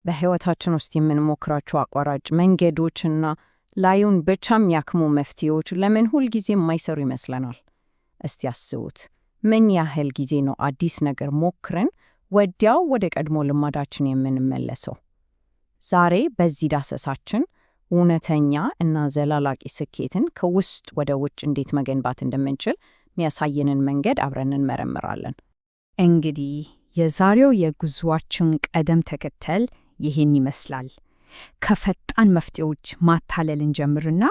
በህይወታችን ውስጥ የምንሞክራቸው አቋራጭ መንገዶችና ላዩን ብቻ የሚያክሙ መፍትሄዎች ለምን ሁልጊዜ የማይሰሩ ይመስለናል? እስቲ አስቡት። ምን ያህል ጊዜ ነው አዲስ ነገር ሞክረን ወዲያው ወደ ቀድሞ ልማዳችን የምንመለሰው? ዛሬ በዚህ ዳሰሳችን እውነተኛ እና ዘላቂ ስኬትን ከውስጥ ወደ ውጭ እንዴት መገንባት እንደምንችል የሚያሳየንን መንገድ አብረን እንመረምራለን። እንግዲህ የዛሬው የጉዞአችን ቅደም ተከተል ይህን ይመስላል። ከፈጣን መፍትሄዎች ማታለልን ጀምርና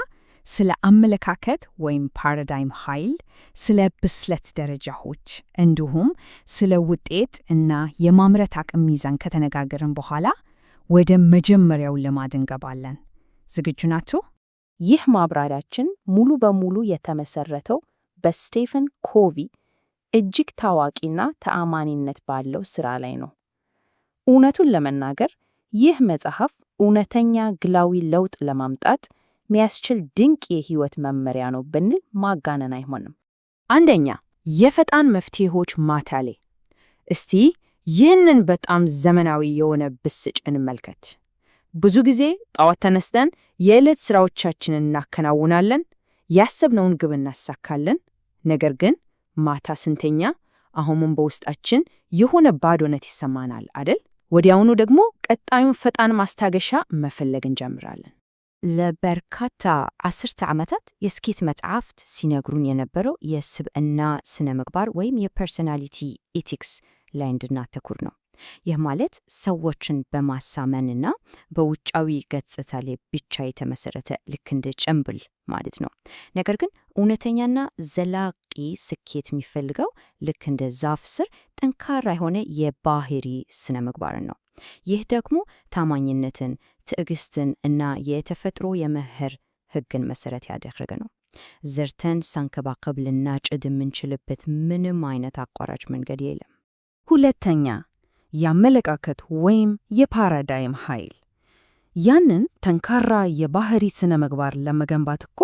ስለ አመለካከት ወይም ፓራዳይም ኃይል፣ ስለ ብስለት ደረጃዎች እንዲሁም ስለ ውጤት እና የማምረት አቅም ሚዛን ከተነጋገርን በኋላ ወደ መጀመሪያው ልማድ እንገባለን። ዝግጁ ናችሁ? ይህ ማብራሪያችን ሙሉ በሙሉ የተመሰረተው በስቴፈን ኮቪ እጅግ ታዋቂና ተአማኒነት ባለው ሥራ ላይ ነው። እውነቱን ለመናገር ይህ መጽሐፍ እውነተኛ ግላዊ ለውጥ ለማምጣት የሚያስችል ድንቅ የሕይወት መመሪያ ነው ብንል ማጋነን አይሆንም። አንደኛ፣ የፈጣን መፍትሄዎች ማታሌ። እስቲ ይህንን በጣም ዘመናዊ የሆነ ብስጭ እንመልከት። ብዙ ጊዜ ጠዋት ተነስተን የዕለት ሥራዎቻችንን እናከናውናለን፣ ያሰብነውን ግብ እናሳካለን። ነገር ግን ማታ ስንተኛ አሁንም በውስጣችን የሆነ ባዶነት ይሰማናል አደል? ወዲያውኑ ደግሞ ቀጣዩን ፈጣን ማስታገሻ መፈለግ እንጀምራለን። ለበርካታ አስርተ ዓመታት የስኬት መጽሐፍት ሲነግሩን የነበረው የስብዕና ስነ ምግባር ወይም የፐርሶናሊቲ ኢቲክስ ላይ እንድናተኩር ነው። ይህ ማለት ሰዎችን በማሳመንና በውጫዊ ገጽታ ላይ ብቻ የተመሰረተ ልክ እንደ ጭንብል ማለት ነው። ነገር ግን እውነተኛና ዘላቂ ስኬት የሚፈልገው ልክ እንደ ዛፍ ስር ጠንካራ የሆነ የባህሪ ስነ ምግባርን ነው። ይህ ደግሞ ታማኝነትን፣ ትዕግስትን እና የተፈጥሮ የመኸር ሕግን መሰረት ያደረገ ነው። ዘርተን ሳንከባከብ ልናጭድ የምንችልበት ምንም አይነት አቋራጭ መንገድ የለም። ሁለተኛ፣ የአመለካከት ወይም የፓራዳይም ኃይል። ያንን ጠንካራ የባህሪ ስነ ምግባር ለመገንባት እኮ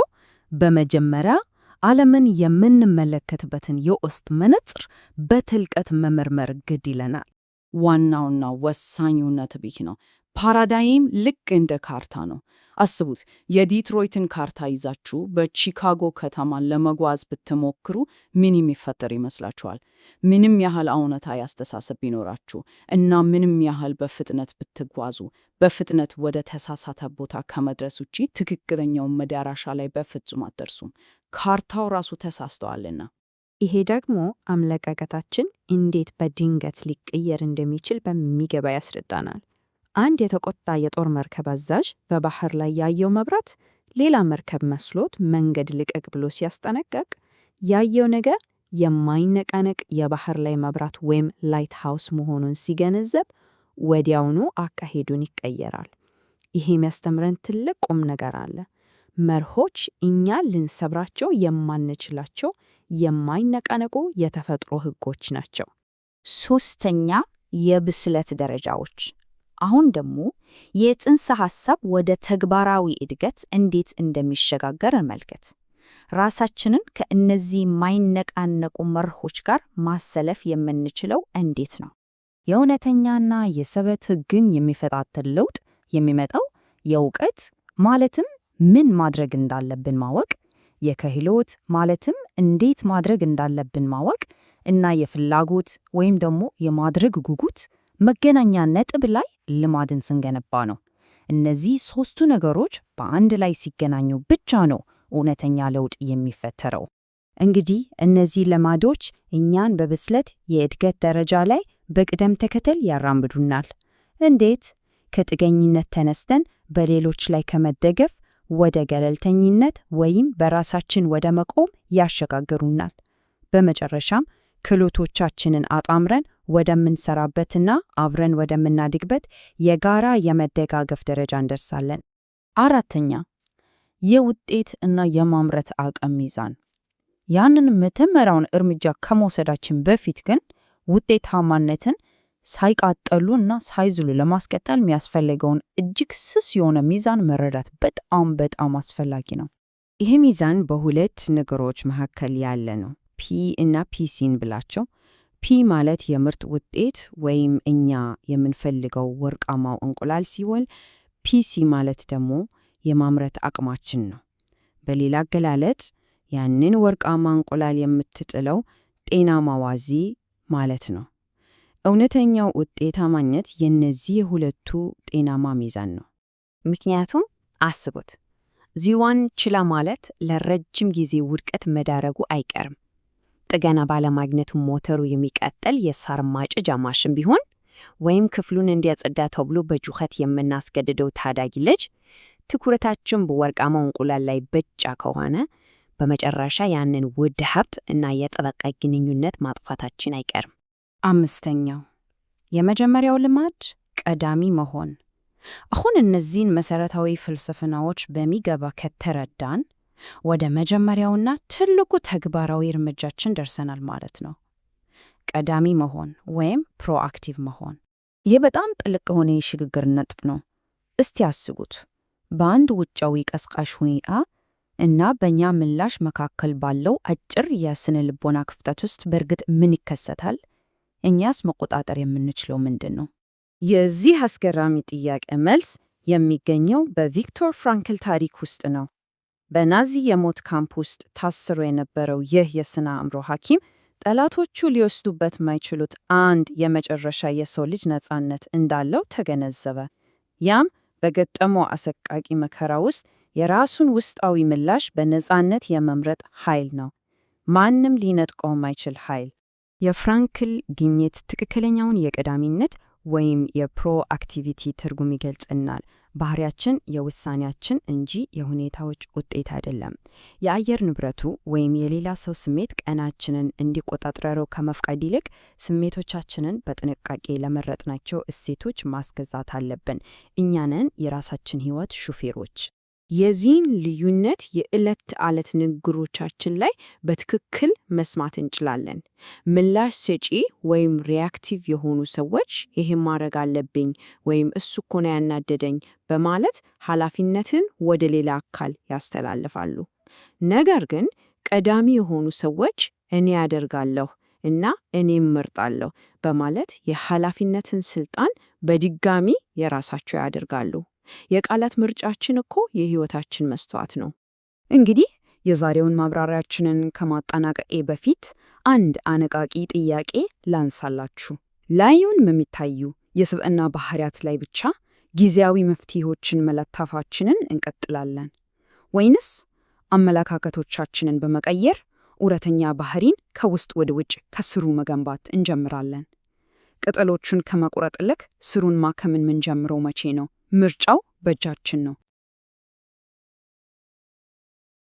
በመጀመሪያ ዓለምን የምንመለከትበትን የውስጥ መነጽር በጥልቀት መመርመር ግድ ይለናል። ዋናውና ወሳኙ ነጥብ ይህ ነው። ፓራዳይም ልክ እንደ ካርታ ነው። አስቡት፣ የዲትሮይትን ካርታ ይዛችሁ በቺካጎ ከተማን ለመጓዝ ብትሞክሩ ምን የሚፈጠር ይመስላችኋል? ምንም ያህል እውነታዊ አስተሳሰብ ቢኖራችሁ እና ምንም ያህል በፍጥነት ብትጓዙ በፍጥነት ወደ ተሳሳተ ቦታ ከመድረስ ውጪ ትክክለኛውን መዳረሻ ላይ በፍጹም አትደርሱም። ካርታው ራሱ ተሳስተዋልና። ይሄ ደግሞ አመለካከታችን እንዴት በድንገት ሊቀየር እንደሚችል በሚገባ ያስረዳናል። አንድ የተቆጣ የጦር መርከብ አዛዥ በባህር ላይ ያየው መብራት ሌላ መርከብ መስሎት መንገድ ልቀቅ ብሎ ሲያስጠነቀቅ ያየው ነገር የማይነቃነቅ የባህር ላይ መብራት ወይም ላይት ሃውስ መሆኑን ሲገነዘብ ወዲያውኑ አካሄዱን ይቀየራል። ይሄ የሚያስተምረን ትልቅ ቁም ነገር አለ። መርሆች እኛ ልንሰብራቸው የማንችላቸው የማይነቃነቁ የተፈጥሮ ሕጎች ናቸው። ሶስተኛ፣ የብስለት ደረጃዎች። አሁን ደግሞ የጽንሰ ሐሳብ ወደ ተግባራዊ እድገት እንዴት እንደሚሸጋገር እንመልከት። ራሳችንን ከእነዚህ የማይነቃነቁ መርሆች ጋር ማሰለፍ የምንችለው እንዴት ነው? የእውነተኛና የሰበት ሕግን የሚፈታተን ለውጥ የሚመጣው የእውቀት ማለትም ምን ማድረግ እንዳለብን ማወቅ፣ የክህሎት ማለትም እንዴት ማድረግ እንዳለብን ማወቅ እና የፍላጎት ወይም ደግሞ የማድረግ ጉጉት መገናኛ ነጥብ ላይ ልማድን ስንገነባ ነው። እነዚህ ሶስቱ ነገሮች በአንድ ላይ ሲገናኙ ብቻ ነው እውነተኛ ለውጥ የሚፈጠረው። እንግዲህ እነዚህ ልማዶች እኛን በብስለት የእድገት ደረጃ ላይ በቅደም ተከተል ያራምዱናል። እንዴት? ከጥገኝነት ተነስተን በሌሎች ላይ ከመደገፍ ወደ ገለልተኝነት ወይም በራሳችን ወደ መቆም ያሸጋግሩናል። በመጨረሻም ክህሎቶቻችንን አጣምረን ወደምንሰራበትና አብረን ወደምናድግበት የጋራ የመደጋገፍ ደረጃ እንደርሳለን። አራተኛ፣ የውጤት እና የማምረት አቅም ሚዛን። ያንን መጀመሪያውን እርምጃ ከመውሰዳችን በፊት ግን ውጤታማነትን ሳይቃጠሉ እና ሳይዝሉ ለማስቀጠል የሚያስፈልገውን እጅግ ስስ የሆነ ሚዛን መረዳት በጣም አስፈላጊ ነው። ይህ ሚዛን በሁለት ነገሮች መካከል ያለ ነው። ፒ እና ፒሲን ብላቸው። ፒ ማለት የምርት ውጤት ወይም እኛ የምንፈልገው ወርቃማው እንቁላል ሲሆን ፒሲ ማለት ደግሞ የማምረት አቅማችን ነው። በሌላ አገላለጽ ያንን ወርቃማ እንቁላል የምትጥለው ጤናማ ዋዚ ማለት ነው። እውነተኛው ውጤታማነት የእነዚህ የሁለቱ ጤናማ ሚዛን ነው። ምክንያቱም አስቡት፣ ዚዋን ችላ ማለት ለረጅም ጊዜ ውድቀት መዳረጉ አይቀርም። ጥገና ባለማግኘቱ ሞተሩ የሚቀጥል የሳር ማጨጃ ማሽን ቢሆን ወይም ክፍሉን እንዲያጸዳ ተብሎ በጩኸት የምናስገድደው ታዳጊ ልጅ ትኩረታችን በወርቃማው እንቁላል ላይ ብቻ ከሆነ በመጨረሻ ያንን ውድ ሀብት እና የጠበቃ ግንኙነት ማጥፋታችን አይቀርም። 5ኛው የመጀመሪያው ልማድ ቀዳሚ መሆን። አሁን እነዚህን መሰረታዊ ፍልስፍናዎች በሚገባ ከተረዳን ወደ መጀመሪያውና ትልቁ ተግባራዊ እርምጃችን ደርሰናል ማለት ነው። ቀዳሚ መሆን ወይም ፕሮአክቲቭ መሆን። ይህ በጣም ጥልቅ የሆነ የሽግግር ነጥብ ነው። እስቲ አስቡት፣ በአንድ ውጫዊ ቀስቃሽ ሁኔታ እና በእኛ ምላሽ መካከል ባለው አጭር የስነ ልቦና ክፍተት ውስጥ በእርግጥ ምን ይከሰታል? እኛስ መቆጣጠር የምንችለው ምንድን ነው? የዚህ አስገራሚ ጥያቄ መልስ የሚገኘው በቪክቶር ፍራንክል ታሪክ ውስጥ ነው። በናዚ የሞት ካምፕ ውስጥ ታስሮ የነበረው ይህ የሥነ አእምሮ ሐኪም ጠላቶቹ ሊወስዱበት ማይችሉት አንድ የመጨረሻ የሰው ልጅ ነፃነት እንዳለው ተገነዘበ። ያም በገጠመው አሰቃቂ መከራ ውስጥ የራሱን ውስጣዊ ምላሽ በነፃነት የመምረጥ ኃይል ነው። ማንም ሊነጥቀው ማይችል ኃይል። የፍራንክል ግኝት ትክክለኛውን የቀዳሚነት ወይም የፕሮአክቲቪቲ ትርጉም ይገልጽናል። ባህሪያችን የውሳኔያችን እንጂ የሁኔታዎች ውጤት አይደለም። የአየር ንብረቱ ወይም የሌላ ሰው ስሜት ቀናችንን እንዲቆጣጠረው ከመፍቀድ ይልቅ ስሜቶቻችንን በጥንቃቄ ለመረጥናቸው እሴቶች ማስገዛት አለብን። እኛ ነን የራሳችን ሕይወት ሹፌሮች። የዚህን ልዩነት የዕለት ተዕለት ንግግሮቻችን ላይ በትክክል መስማት እንችላለን። ምላሽ ሰጪ ወይም ሪያክቲቭ የሆኑ ሰዎች ይህን ማድረግ አለብኝ ወይም እሱ እኮ ነው ያናደደኝ በማለት ኃላፊነትን ወደ ሌላ አካል ያስተላልፋሉ። ነገር ግን ቀዳሚ የሆኑ ሰዎች እኔ ያደርጋለሁ እና እኔም መርጣለሁ በማለት የኃላፊነትን ስልጣን በድጋሚ የራሳቸው ያደርጋሉ። የቃላት ምርጫችን እኮ የሕይወታችን መስተዋት ነው። እንግዲህ የዛሬውን ማብራሪያችንን ከማጠናቀቄ በፊት አንድ አነቃቂ ጥያቄ ላንሳላችሁ። ላዩን በሚታዩ የስብዕና ባህሪያት ላይ ብቻ ጊዜያዊ መፍትሄዎችን መለታፋችንን እንቀጥላለን ወይንስ አመለካከቶቻችንን በመቀየር እውነተኛ ባህሪን ከውስጥ ወደ ውጭ ከስሩ መገንባት እንጀምራለን? ቅጠሎቹን ከመቁረጥ ይልቅ ስሩን ማከምን ምንጀምረው መቼ ነው? ምርጫው በእጃችን ነው።